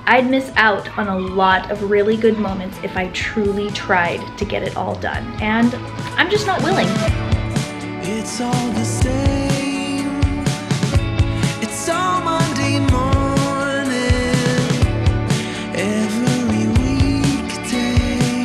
I'd miss out on a lot of really good moments if I truly tried to get it all done, and I'm just not willing. It's all the same. It's all Monday morning. Every weekday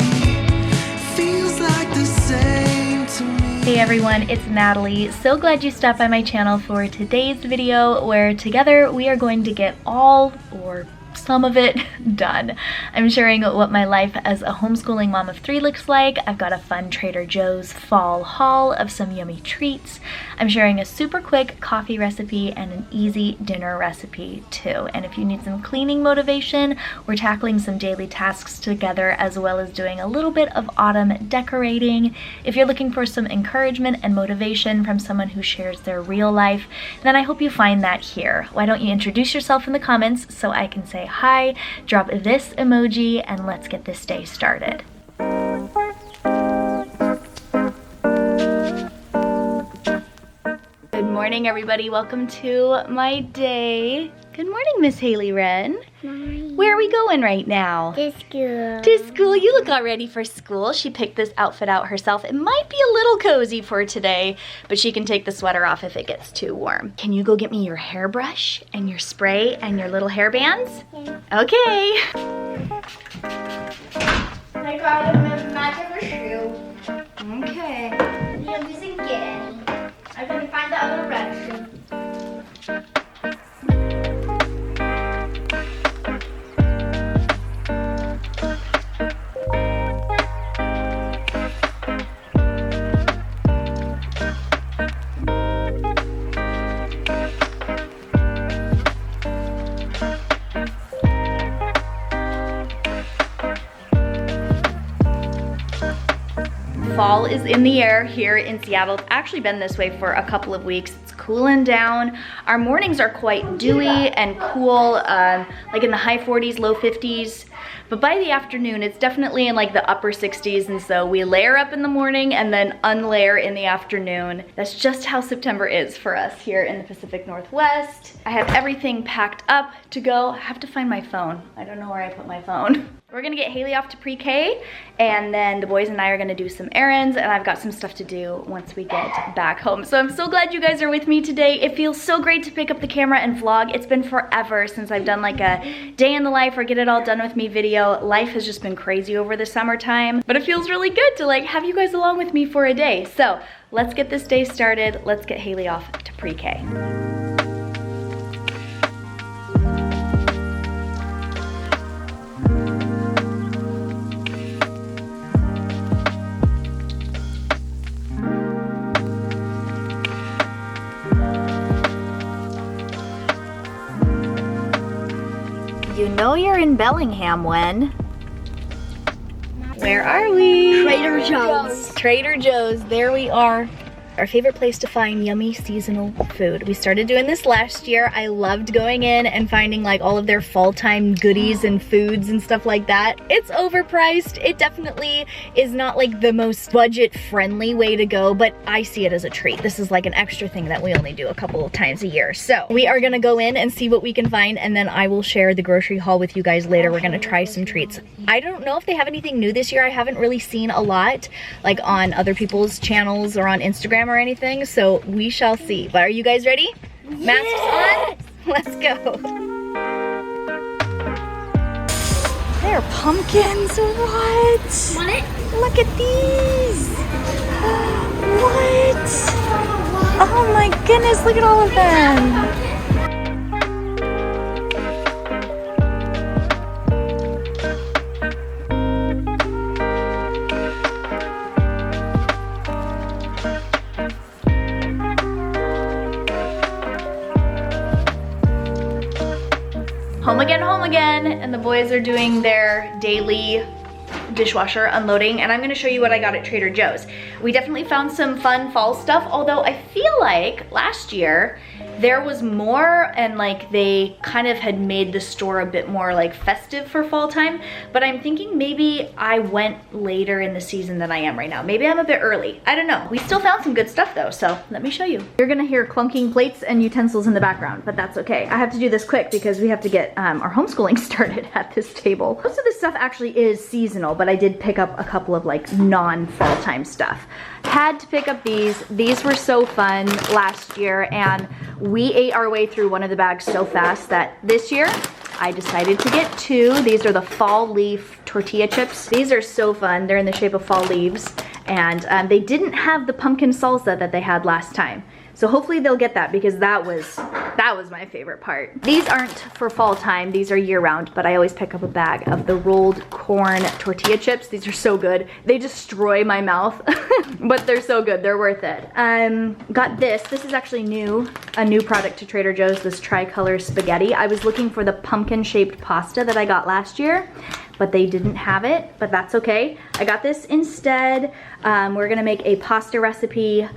feels like the same to me. Hey everyone, it's Natalie. So glad you stopped by my channel for today's video, where together we are going to get all, or some of it, done. I'm sharing what my life as a homeschooling mom of 3 looks like. I've got a fun Trader Joe's fall haul of some yummy treats. I'm sharing a super quick coffee recipe and an easy dinner recipe too. And if you need some cleaning motivation, we're tackling some daily tasks together, as well as doing a little bit of autumn decorating. If you're looking for some encouragement and motivation from someone who shares their real life, then I hope you find that here. Why don't you introduce yourself in the comments so I can say hi, drop this emoji, and let's get this day started. Good morning, everybody. Welcome to my day. Good morning, Miss Haley Wren. Morning. Where are we going right now? To school. To school. You look all ready for school. She picked this outfit out herself. It might be a little cozy for today, but she can take the sweater off if it gets too warm. Can you go get me your hairbrush and your spray and your little hair bands? Yeah. Okay. I got a match of a shoe. Okay. Yeah, we didn't get any. I couldn't find the other red shoe. Fall is in the air here in Seattle. It's actually been this way for a couple of weeks. It's cooling down. Our mornings are quite dewy and cool, like in the high 40s, low 50s. But by the afternoon, it's definitely in like the upper 60s, and so we layer up in the morning and then unlayer in the afternoon. That's just how September is for us here in the Pacific Northwest. I have everything packed up to go. I have to find my phone. I don't know where I put my phone. We're gonna get Haley off to pre-K, and then the boys and I are gonna do some errands, and I've got some stuff to do once we get back home. So I'm so glad you guys are with me today. It feels so great to pick up the camera and vlog. It's been forever since I've done like a day in the life or get it all done with me video. Life has just been crazy over the summertime, but it feels really good to like have you guys along with me for a day. So let's get this day started. Let's get Haley off to pre-K. You know you're in Bellingham when? Where are we? Trader Joe's. Trader Joe's, there we are. Our favorite place to find yummy seasonal food. We started doing this last year. I loved going in and finding like all of their fall time goodies and foods and stuff like that. It's overpriced. It definitely is not like the most budget friendly way to go, but I see it as a treat. This is like an extra thing that we only do a couple of times a year. So we are gonna go in and see what we can find, and then I will share the grocery haul with you guys later. We're gonna try some treats. I don't know if they have anything new this year. I haven't really seen a lot like on other people's channels or on Instagram or anything, so we shall see. But are you guys ready? Yes. Masks on? Let's go. They're pumpkins. What? Want it? Look at these. What? Oh my goodness, look at all of them. Home again, and the boys are doing their daily dishwasher unloading, and I'm gonna show you what I got at Trader Joe's. We definitely found some fun fall stuff, although I feel like last year there was more, and like they kind of had made the store a bit more like festive for fall time, but I'm thinking maybe I went later in the season than I am right now. Maybe I'm a bit early, I don't know. We still found some good stuff though, so let me show you. You're gonna hear clunking plates and utensils in the background, but that's okay. I have to do this quick because we have to get our homeschooling started at this table. Most of this stuff actually is seasonal, but I did pick up a couple of like non-fall time stuff. Had to pick up these. These were so fun last year, and we ate our way through one of the bags so fast that this year I decided to get two. These are the fall leaf tortilla chips. These are so fun. They're in the shape of fall leaves, and they didn't have the pumpkin salsa that they had last time. So hopefully they'll get that, because that was my favorite part. These aren't for fall time, these are year round, but I always pick up a bag of the rolled corn tortilla chips. These are so good. They destroy my mouth, but they're so good, they're worth it. Got this is actually new, a new product to Trader Joe's, this tricolor spaghetti. I was looking for the pumpkin shaped pasta that I got last year, but they didn't have it, but that's okay. I got this instead. We're gonna make a pasta recipe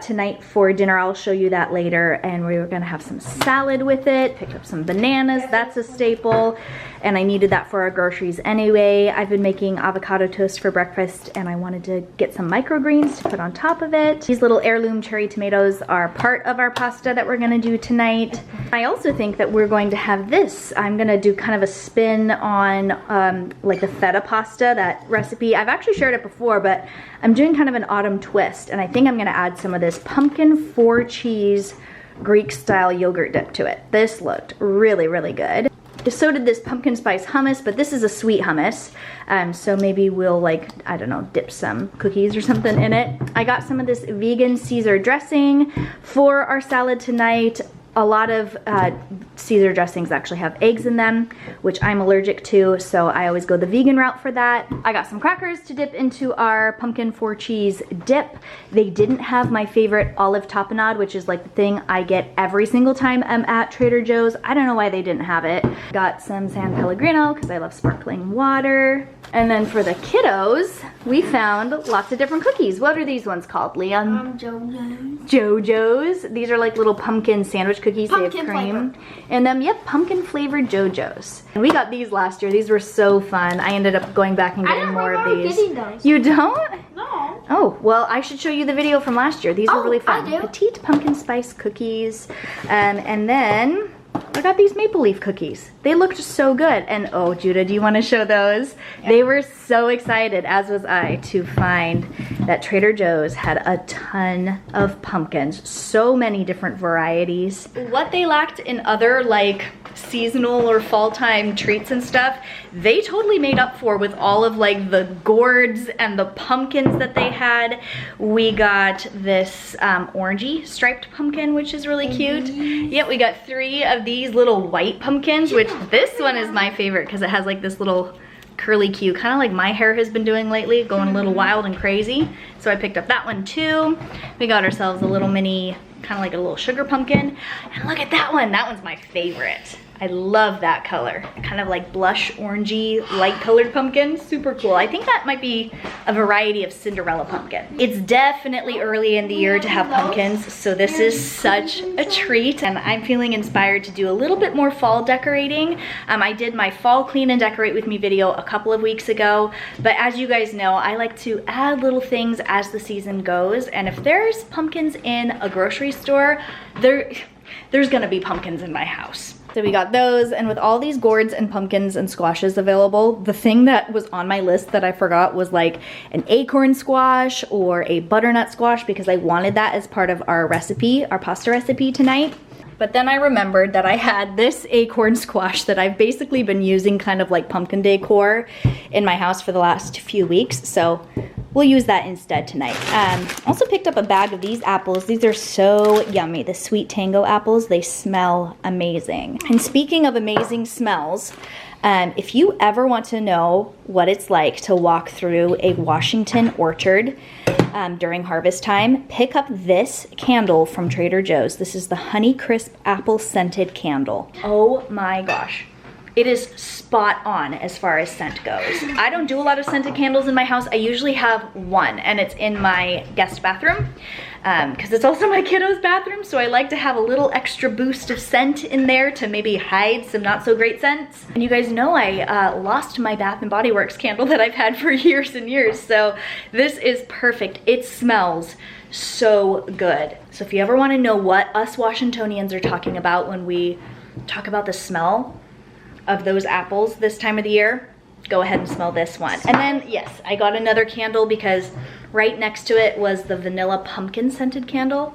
tonight for dinner. I'll show you that later, and we were gonna have some salad with it. Picked up some bananas, that's a staple, and I needed that for our groceries anyway. I've been making avocado toast for breakfast, and I wanted to get some microgreens to put on top of it. These little heirloom cherry tomatoes are part of our pasta that we're gonna do tonight. I also think that we're going to have this. I'm gonna do kind of a spin on like the feta pasta, that recipe. I've actually shared it before, but I'm doing kind of an autumn twist, and I think I'm gonna add some of this pumpkin 4-cheese Greek style yogurt dip to it. This looked really, really good. So did this pumpkin spice hummus, but this is a sweet hummus. So maybe we'll, like, I don't know, dip some cookies or something in it. I got some of this vegan Caesar dressing for our salad tonight. A lot of Caesar dressings actually have eggs in them, which I'm allergic to, so I always go the vegan route for that. I got some crackers to dip into our pumpkin 4-cheese dip. They didn't have my favorite olive tapenade, which is like the thing I get every single time I'm at Trader Joe's. I don't know why they didn't have it. Got some San Pellegrino because I love sparkling water. And then for the kiddos, we found lots of different cookies. What are these ones called, Leon? JoJo's. JoJo's. These are like little pumpkin sandwich cookies. They have Pumpkin cream in them. Yep, pumpkin flavored JoJo's. And we got these last year. These were so fun. I ended up going back and getting more of these. Getting those. You don't? No. Oh, well, I should show you the video from last year. These were really fun. I do. Petite pumpkin spice cookies. And then I got these maple leaf cookies. They looked so good. And oh, Judah, do you want to show those? Yep. They were so excited, as was I, to find that Trader Joe's had a ton of pumpkins. So many different varieties. What they lacked in other like seasonal or fall time treats and stuff, they totally made up for with all of like the gourds and the pumpkins that they had. We got this orangey striped pumpkin, which is really cute. Yep, we got 3 of these little white pumpkins, which this one is my favorite because it has like this little curly Q, kind of like my hair has been doing lately, going a little wild and crazy. So I picked up that one too. We got ourselves a little mini, kind of like a little sugar pumpkin. And look at that one, that one's my favorite. I love that color. Kind of like blush orangey, light colored pumpkin, super cool. I think that might be a variety of Cinderella pumpkin. It's definitely early in the year to have pumpkins, so this is such a treat, and I'm feeling inspired to do a little bit more fall decorating. I did my fall clean and decorate with me video a couple of weeks ago, but as you guys know, I like to add little things as the season goes, and if there's pumpkins in a grocery store, there's gonna be pumpkins in my house. So we got those, and with all these gourds and pumpkins and squashes available, the thing that was on my list that I forgot was like an acorn squash or a butternut squash, because I wanted that as part of our recipe, our pasta recipe tonight. But then I remembered that I had this acorn squash that I've basically been using kind of like pumpkin decor in my house for the last few weeks, so we'll use that instead tonight. Also picked up a bag of these apples. These are so yummy, the sweet Tango apples. They smell amazing. And speaking of amazing smells, if you ever want to know what it's like to walk through a Washington orchard during harvest time, pick up this candle from Trader Joe's. This is the Honey Crisp Apple Scented Candle. Oh my gosh. It is spot on as far as scent goes. I don't do a lot of scented candles in my house. I usually have one, and it's in my guest bathroom because it's also my kiddo's bathroom, so I like to have a little extra boost of scent in there to maybe hide some not so great scents. And you guys know I lost my Bath & Body Works candle that I've had for years and years, so this is perfect. It smells so good. So if you ever want to know what us Washingtonians are talking about when we talk about the smell of those apples this time of the year, go ahead and smell this one. And then, yes, I got another candle because right next to it was the vanilla pumpkin scented candle.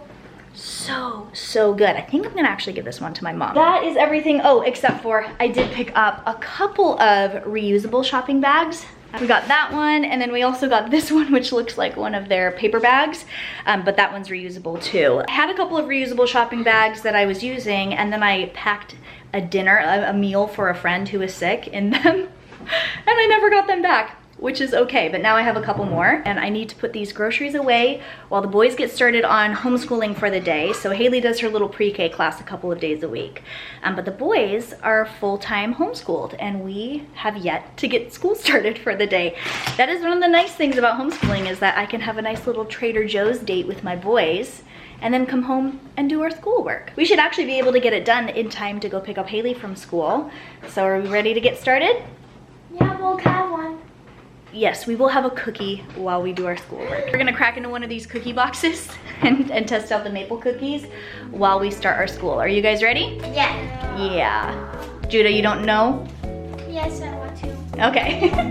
So good. I think I'm gonna actually give this one to my mom. That is everything. Oh, except for I did pick up a couple of reusable shopping bags. We got that one, and then we also got this one, which looks like one of their paper bags, but that one's reusable too. I had a couple of reusable shopping bags that I was using, and then I packed a dinner, a meal for a friend who was sick in them, and I never got them back, which is okay, but now I have a couple more, and I need to put these groceries away while the boys get started on homeschooling for the day. So Haley does her little pre-K class a couple of days a week, but the boys are full-time homeschooled, and we have yet to get school started for the day. That is one of the nice things about homeschooling, is that I can have a nice little Trader Joe's date with my boys and then come home and do our schoolwork. We should actually be able to get it done in time to go pick up Haley from school. So are we ready to get started? Yeah, we'll have one. Yes, we will have a cookie while we do our schoolwork. We're gonna crack into one of these cookie boxes and test out the maple cookies while we start our school. Are you guys ready? Yeah. Yeah. Judah, you don't know? Yes, I want to. Okay. I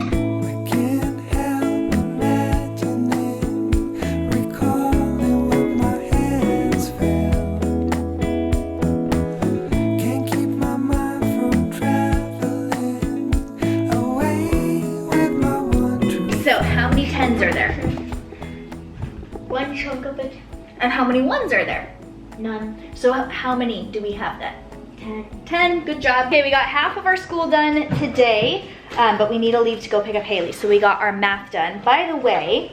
can't help imagining, recalling what my hands felt. Can't keep my mind from traveling away with my one true. So how many 10s are there? One chunk of it. And how many 1s are there? None. So how many do we have then? 10. 10, good job. Okay, we got half of our school done today, but we need to leave to go pick up Haley. So we got our math done. By the way,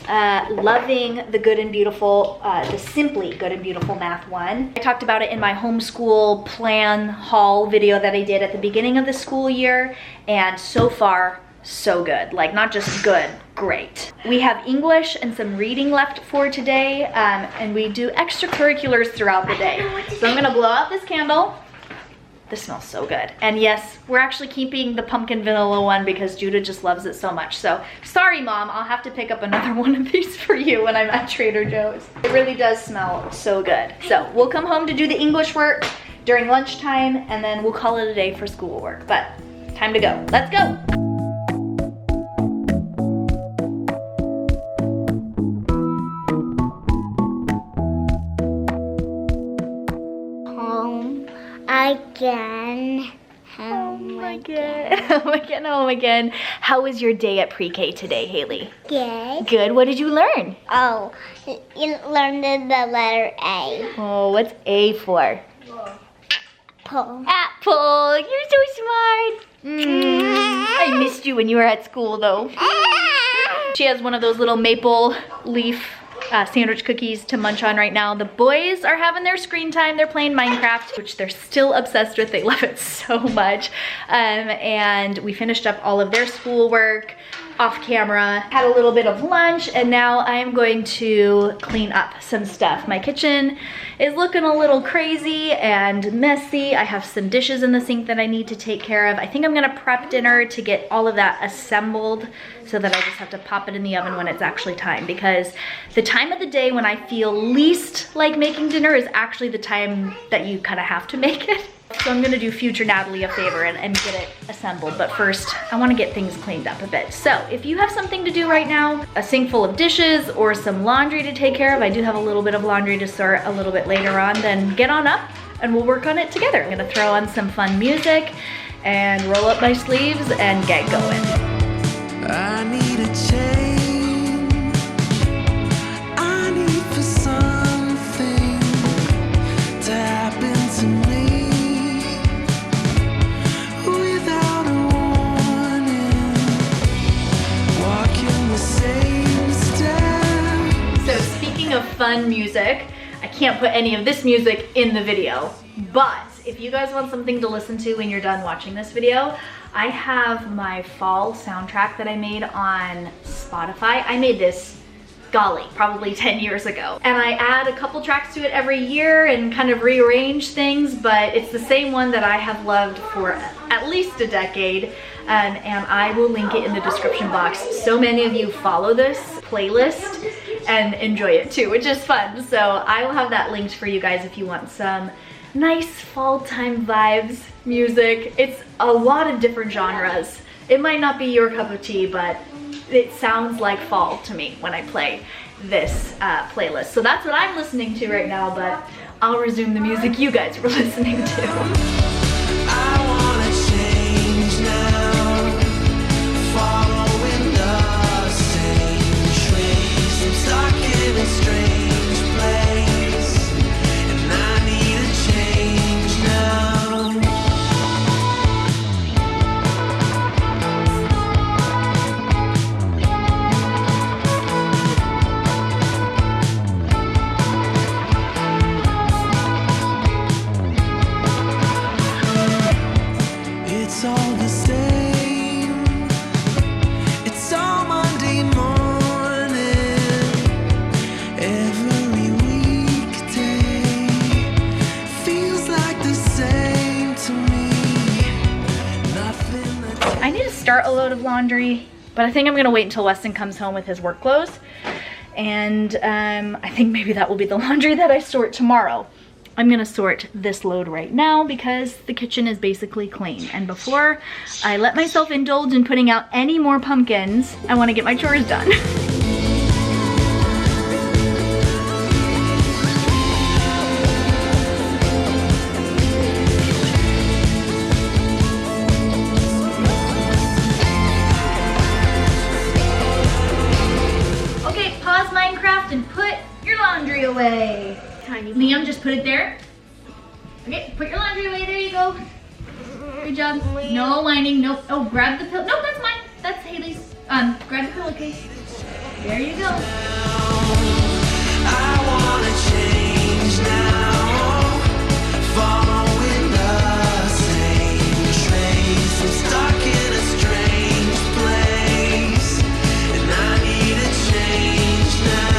loving the Good and Beautiful, the Simply Good and Beautiful Math one. I talked about it in my homeschool plan haul video that I did at the beginning of the school year, and so far, so good. Like, not just good, great. We have English and some reading left for today, and we do extracurriculars throughout the day. So I'm gonna blow out this candle. This smells so good. And yes, we're actually keeping the pumpkin vanilla one because Judah just loves it so much. So sorry, Mom, I'll have to pick up another one of these for you when I'm at Trader Joe's. It really does smell so good. So we'll come home to do the English work during lunchtime, and then we'll call it a day for schoolwork. But time to go. Let's go. Again. Home again. How was your day at pre-K today, Haley? Good. Good. What did you learn? Oh, you learned the letter A. Oh, what's A for? Apple. Apple. You're so smart. I missed you when you were at school, though. She has one of those little maple leaf sandwich cookies to munch on right now. The boys are having their screen time. They're playing Minecraft, which they're still obsessed with. They love it so much. And we finished up all of their schoolwork off camera, had a little bit of lunch, and now I am going to clean up some stuff. My kitchen is looking a little crazy and messy. I have some dishes in the sink that I need to take care of. I think I'm gonna prep dinner to get all of that assembled so that I just have to pop it in the oven when it's actually time, because the time of the day when I feel least like making dinner is actually the time that you kind of have to make it. So I'm gonna do future Natalie a favor and get it assembled, but first I wanna get things cleaned up a bit. So if you have something to do right now, a sink full of dishes or some laundry to take care of, I do have a little bit of laundry to start a little bit later on, then get on up and we'll work on it together. I'm gonna throw on some fun music and roll up my sleeves and get going. I need a change. I need for something to happen to me without a warning. Walking the same step. So speaking of fun music, I can't put any of this music in the video, but if you guys want something to listen to when you're done watching this video, I have my fall soundtrack that I made on Spotify. I made this, golly, probably 10 years ago. And I add a couple tracks to it every year and kind of rearrange things, but it's the same one that I have loved for at least a decade. And I will link it in the description box. So many of you follow this playlist and enjoy it too, which is fun. So I will have that linked for you guys if you want some nice fall time vibes music. It's a lot of different genres. It might not be your cup of tea, but it sounds like fall to me when I play this playlist. So that's what I'm listening to right now, but I'll resume the music you guys were listening to. Start a load of laundry, but I think I'm gonna wait until Weston comes home with his work clothes, and I think maybe that will be the laundry that I sort tomorrow. I'm gonna sort this load right now because the kitchen is basically clean, and before I let myself indulge in putting out any more pumpkins, I want to get my chores done. And put your laundry away. Tiny. Liam, just put it there. Okay, put your laundry away. There you go. Good job. No whining. Nope. Oh, grab the pillow. Nope, that's mine. That's Haley's. Grab the pillowcase. There you go. I wanna change now. Following the same trace. I'm stuck in a strange place, and I need a change now.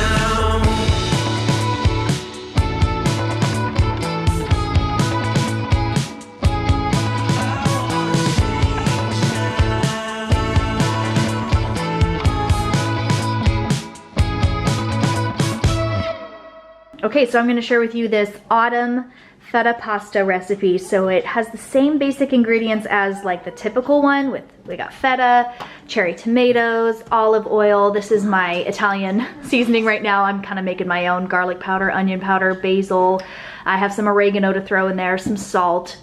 Okay, so I'm gonna share with you this autumn feta pasta recipe. So it has the same basic ingredients as like the typical one we got feta, cherry tomatoes, olive oil. This is my Italian seasoning right now. I'm kind of making my own garlic powder, onion powder, basil. I have some oregano to throw in there, some salt.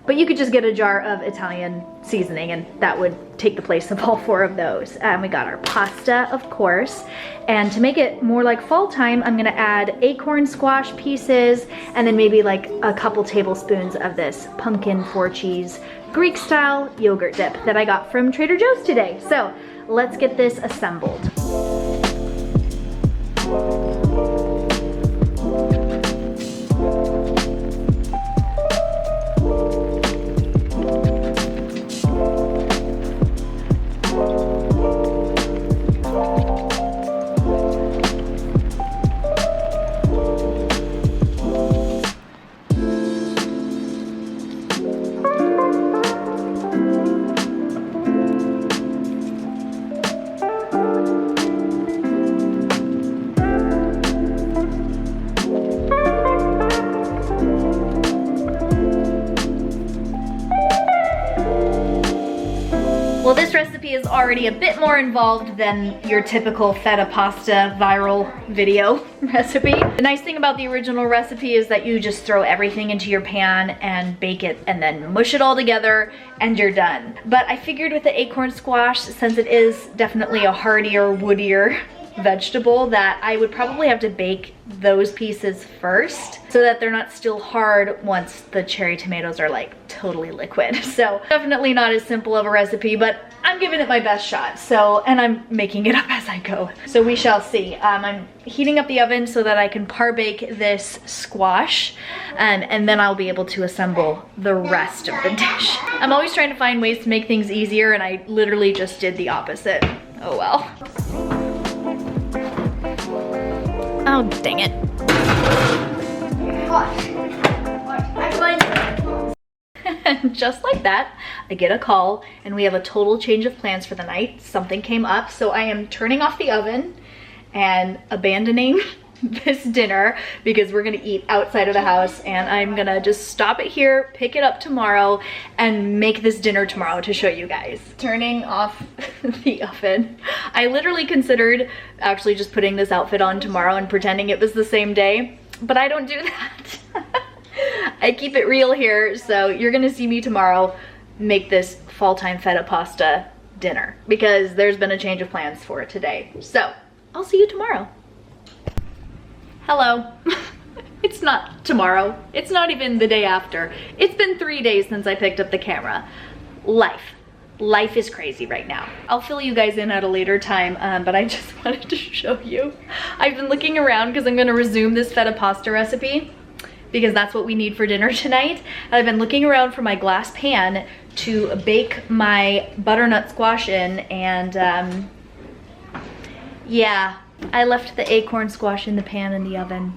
But you could just get a jar of Italian seasoning and that would take the place of all 4 of those. We got our pasta, of course. And to make it more like fall time, I'm gonna add acorn squash pieces and then maybe like a couple tablespoons of this pumpkin 4-cheese Greek style yogurt dip that I got from Trader Joe's today. So let's get this assembled. Well, this recipe is already a bit more involved than your typical feta pasta viral video recipe. The nice thing about the original recipe is that you just throw everything into your pan and bake it and then mush it all together and you're done. But I figured with the acorn squash, since it is definitely a hardier, woodier vegetable, that I would probably have to bake those pieces first so that they're not still hard once the cherry tomatoes are like totally liquid. So definitely not as simple of a recipe, but I'm I'm giving it my best shot. So, and I'm making it up as I go. So we shall see. I'm heating up the oven so that I can par-bake this squash, and then I'll be able to assemble the rest of the dish. I'm always trying to find ways to make things easier, and I literally just did the opposite. Oh well. Oh, dang it. And just like that, I get a call and we have a total change of plans for the night. Something came up, so I am turning off the oven and abandoning this dinner because we're gonna eat outside of the house, and I'm gonna just stop it here, pick it up tomorrow, and make this dinner tomorrow to show you guys. Turning off the oven. I literally considered actually just putting this outfit on tomorrow and pretending it was the same day, but I don't do that. I keep it real here, so you're gonna see me tomorrow make this fall-time feta pasta dinner because there's been a change of plans for it today. So I'll see you tomorrow. Hello. It's not tomorrow. It's not even the day after. It's been 3 days since I picked up the camera. Life is crazy right now. I'll fill you guys in at a later time, but I just wanted to show you. I've been looking around because I'm gonna resume this feta pasta recipe because that's what we need for dinner tonight. And I've been looking around for my glass pan to bake my butternut squash in, and yeah, I left the acorn squash in the pan in the oven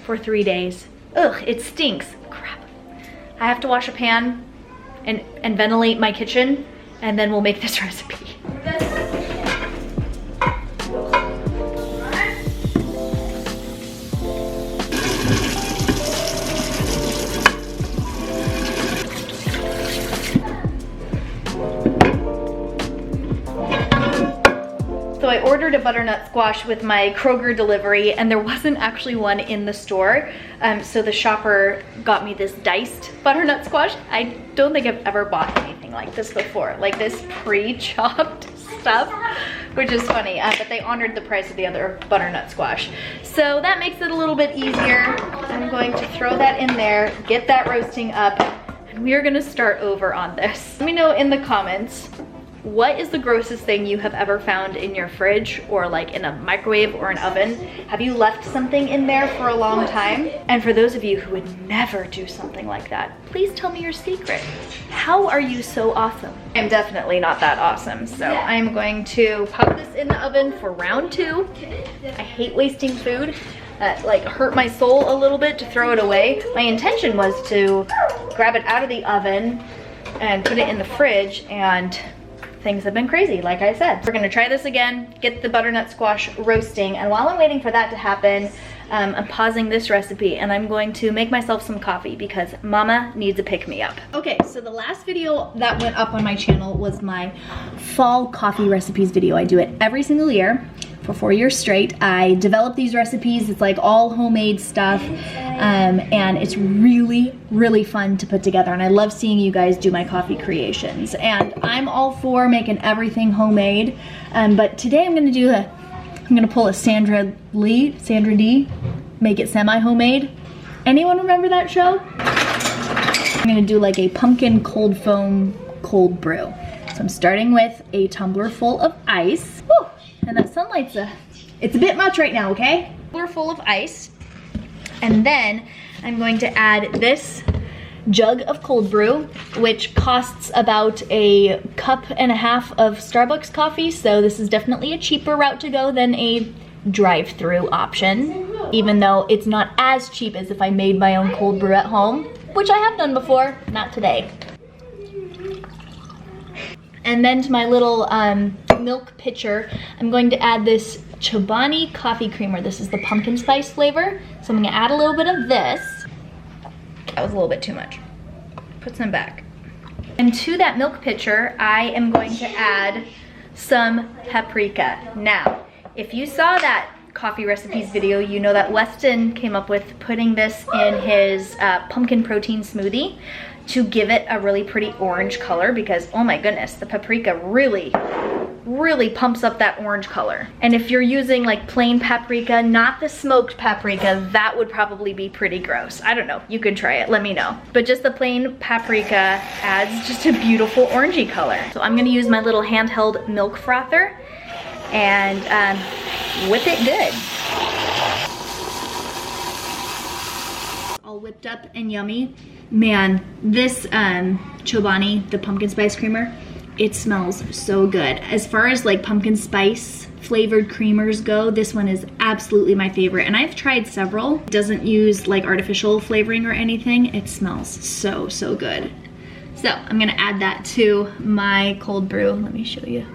for 3 days. Ugh, it stinks. Crap. I have to wash a pan and ventilate my kitchen, and then we'll make this recipe. So I ordered a butternut squash with my Kroger delivery, and there wasn't actually one in the store. So the shopper got me this diced butternut squash. I don't think I've ever bought anything like this before, like this pre-chopped stuff, which is funny, but they honored the price of the other butternut squash. So that makes it a little bit easier. I'm going to throw that in there, get that roasting up, and we are gonna start over on this. Let me know in the comments, what is the grossest thing you have ever found in your fridge or like in a microwave or an oven? Have you left something in there for a long time? And for those of you who would never do something like that, please tell me your secret. How are you so awesome? I'm definitely not that awesome. So I'm going to pop this in the oven for round 2. I hate wasting food. That like hurt my soul a little bit to throw it away. My intention was to grab it out of the oven and put it in the fridge, and things have been crazy, like I said. We're gonna try this again, get the butternut squash roasting, and while I'm waiting for that to happen, I'm pausing this recipe and I'm going to make myself some coffee because mama needs a pick-me-up. Okay, so the last video that went up on my channel was my fall coffee recipes video. I do it every single year for 4 years straight. I develop these recipes. It's like all homemade stuff, and it's really, really fun to put together. And I love seeing you guys do my coffee creations. And I'm all for making everything homemade, but today I'm gonna pull a Sandra D, make it semi-homemade. Anyone remember that show? I'm gonna do like a pumpkin cold foam cold brew. So I'm starting with a tumbler full of ice. Whew. And that sunlight's it's a bit much right now, okay? We're full of ice. And then I'm going to add this jug of cold brew, which costs about a cup and a half of Starbucks coffee. So this is definitely a cheaper route to go than a drive-through option, even though it's not as cheap as if I made my own cold brew at home, which I have done before, not today. And then to my little milk pitcher, I'm going to add this Chobani coffee creamer. This is the pumpkin spice flavor. So I'm gonna add a little bit of this. That was a little bit too much. Put some back. And to that milk pitcher, I am going to add some paprika. Now, if you saw that coffee recipes video, you know that Weston came up with putting this in his pumpkin protein smoothie to give it a really pretty orange color, because oh my goodness, the paprika really really pumps up that orange color. And if you're using like plain paprika, not the smoked paprika, that would probably be pretty gross. I don't know, you could try it, let me know. But just the plain paprika adds just a beautiful orangey color. So I'm gonna use my little handheld milk frother and whip it good. All whipped up and yummy. Man, this Chobani, the pumpkin spice creamer, it smells so good. As far as like pumpkin spice flavored creamers go, this one is absolutely my favorite. And I've tried several. It doesn't use like artificial flavoring or anything. It smells so, so good. So I'm gonna add that to my cold brew. Let me show you.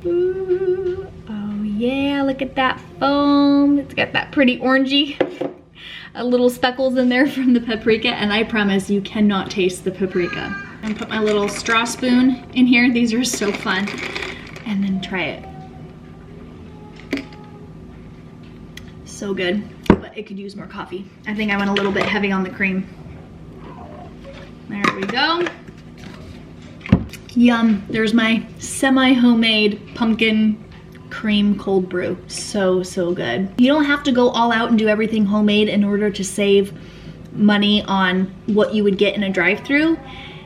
Ooh, oh yeah, look at that foam. It's got that pretty orangey little speckles in there from the paprika, and I promise you cannot taste the paprika. I'm gonna put my little straw spoon in here. These are so fun. And then try it. So good, but it could use more coffee. I think I went a little bit heavy on the cream. There we go. Yum, there's my semi-homemade pumpkin cream cold brew. So, so good. You don't have to go all out and do everything homemade in order to save money on what you would get in a drive-thru.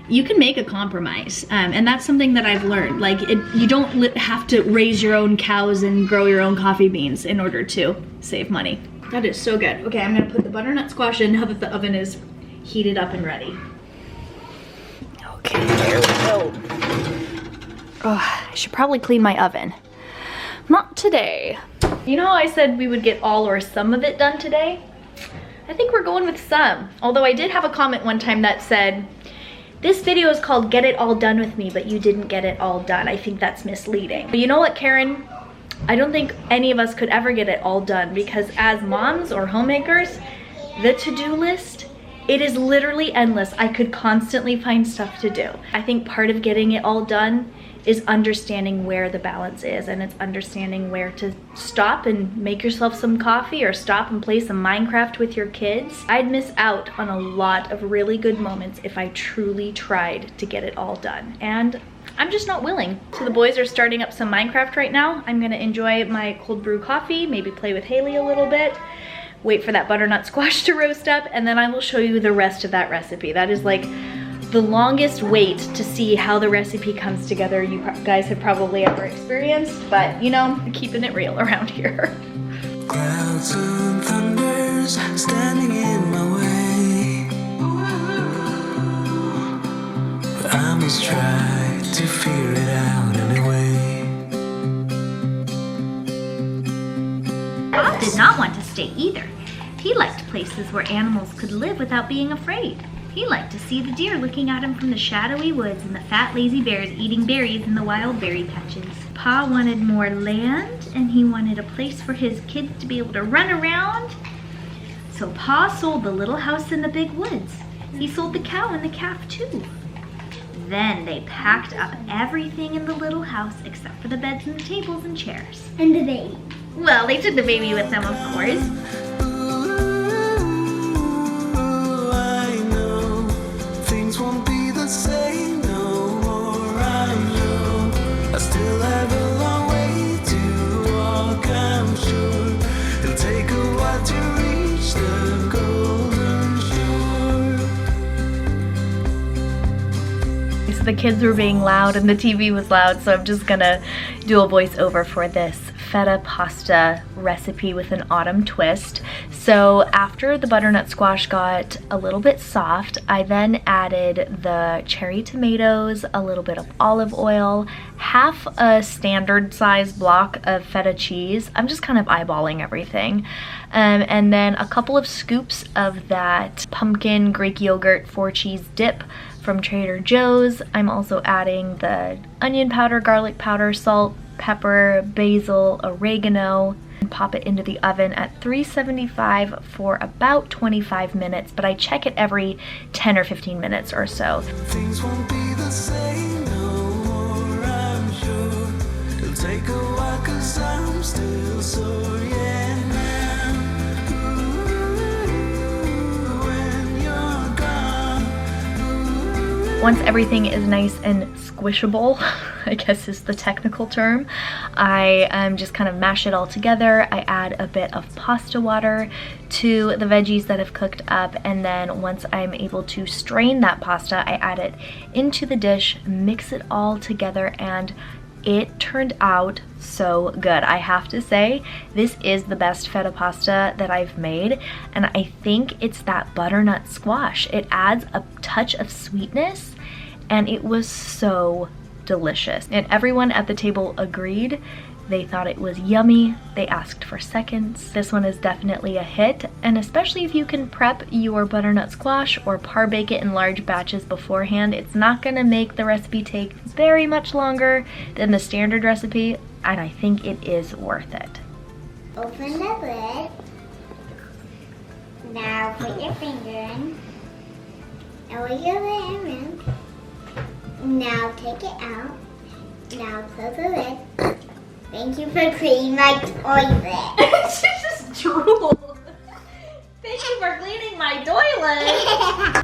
You can make a compromise, and that's something that I've learned. Like, you don't have to raise your own cows and grow your own coffee beans in order to save money. That is so good. Okay, I'm gonna put the butternut squash in now that the oven is heated up and ready. Okay, there we go. Oh, I should probably clean my oven. Not today. You know how I said we would get all or some of it done today? I think we're going with some. Although I did have a comment one time that said, this video is called Get It All Done With Me, but you didn't get it all done. I think that's misleading. But you know what, Karen? I don't think any of us could ever get it all done, because as moms or homemakers, the to-do list, it is literally endless. I could constantly find stuff to do. I think part of getting it all done is understanding where the balance is, and it's understanding where to stop and make yourself some coffee or stop and play some Minecraft with your kids. I'd miss out on a lot of really good moments if I truly tried to get it all done, and I'm just not willing. So the boys are starting up some Minecraft right now. I'm gonna enjoy my cold brew coffee, maybe play with Haley a little bit, wait for that butternut squash to roast up, and then I will show you the rest of that recipe. That is like the longest wait to see how the recipe comes together you guys have probably ever experienced, but you know, keeping it real around here. Clouds and thunders standing in my way, but I must try to figure it out anyway. Bob did not want to stay either. He liked places where animals could live without being afraid. He liked to see the deer looking at him from the shadowy woods and the fat lazy bears eating berries in the wild berry patches. Pa wanted more land, and he wanted a place for his kids to be able to run around. So Pa sold the little house in the big woods. He sold the cow and the calf too. Then they packed up everything in the little house except for the beds and the tables and chairs. And the baby. Well, they took the baby with them, of course. Won't be the same no more, I'm sure. I still have a long way to walk, I'm sure. It'll take a while to reach the golden shore. So the kids were being loud and the TV was loud, so I'm just gonna do a voiceover for this feta pasta recipe with an autumn twist. So after the butternut squash got a little bit soft, I then added the cherry tomatoes, a little bit of olive oil, half a standard size block of feta cheese. I'm just kind of eyeballing everything. And then a couple of scoops of that pumpkin Greek yogurt 4-cheese dip from Trader Joe's. I'm also adding the onion powder, garlic powder, salt, pepper, basil, oregano, and pop it into the oven at 375 for about 25 minutes, but I check it every 10 or 15 minutes or so. Things won't be the same no more, I'm sure. It'll take a while 'cause I'm still sore, yeah, now. Ooh, when you're gone. Once everything is nice and squishable, I guess is the technical term. I just kind of mash it all together. I add a bit of pasta water to the veggies that have cooked up, and then once I'm able to strain that pasta, I add it into the dish, mix it all together, and it turned out so good. I have to say, this is the best feta pasta that I've made, and I think it's that butternut squash. It adds a touch of sweetness, and it was so delicious. And everyone at the table agreed. They thought it was yummy. They asked for seconds. This one is definitely a hit, and especially if you can prep your butternut squash or par bake it in large batches beforehand, it's not gonna make the recipe take very much longer than the standard recipe, and I think it is worth it. Open the lid. Now put your finger in. And wiggle it in. Now take it out. Now close the lid. Thank you for cleaning my toilet. She just drooled. Thank you for cleaning my toilet.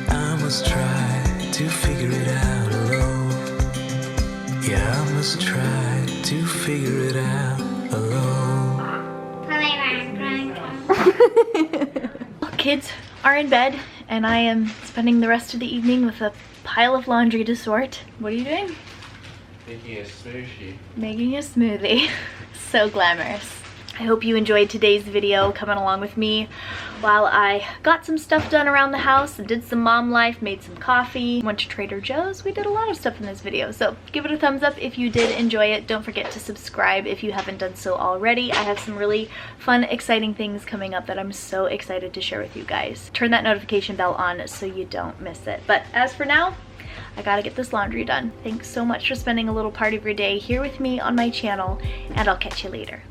I must try to figure it out alone. Yeah, I must try to figure it out alone. Kids are in bed, and I am spending the rest of the evening with a pile of laundry to sort. What are you doing? Making a smoothie. Making a smoothie. So glamorous. I hope you enjoyed today's video coming along with me while I got some stuff done around the house and did some mom life, made some coffee, went to Trader Joe's. We did a lot of stuff in this video, so give it a thumbs up if you did enjoy it. Don't forget to subscribe if you haven't done so already. I have some really fun, exciting things coming up that I'm so excited to share with you guys. Turn that notification bell on so you don't miss it. But as for now, I gotta get this laundry done. Thanks so much for spending a little part of your day here with me on my channel, and I'll catch you later.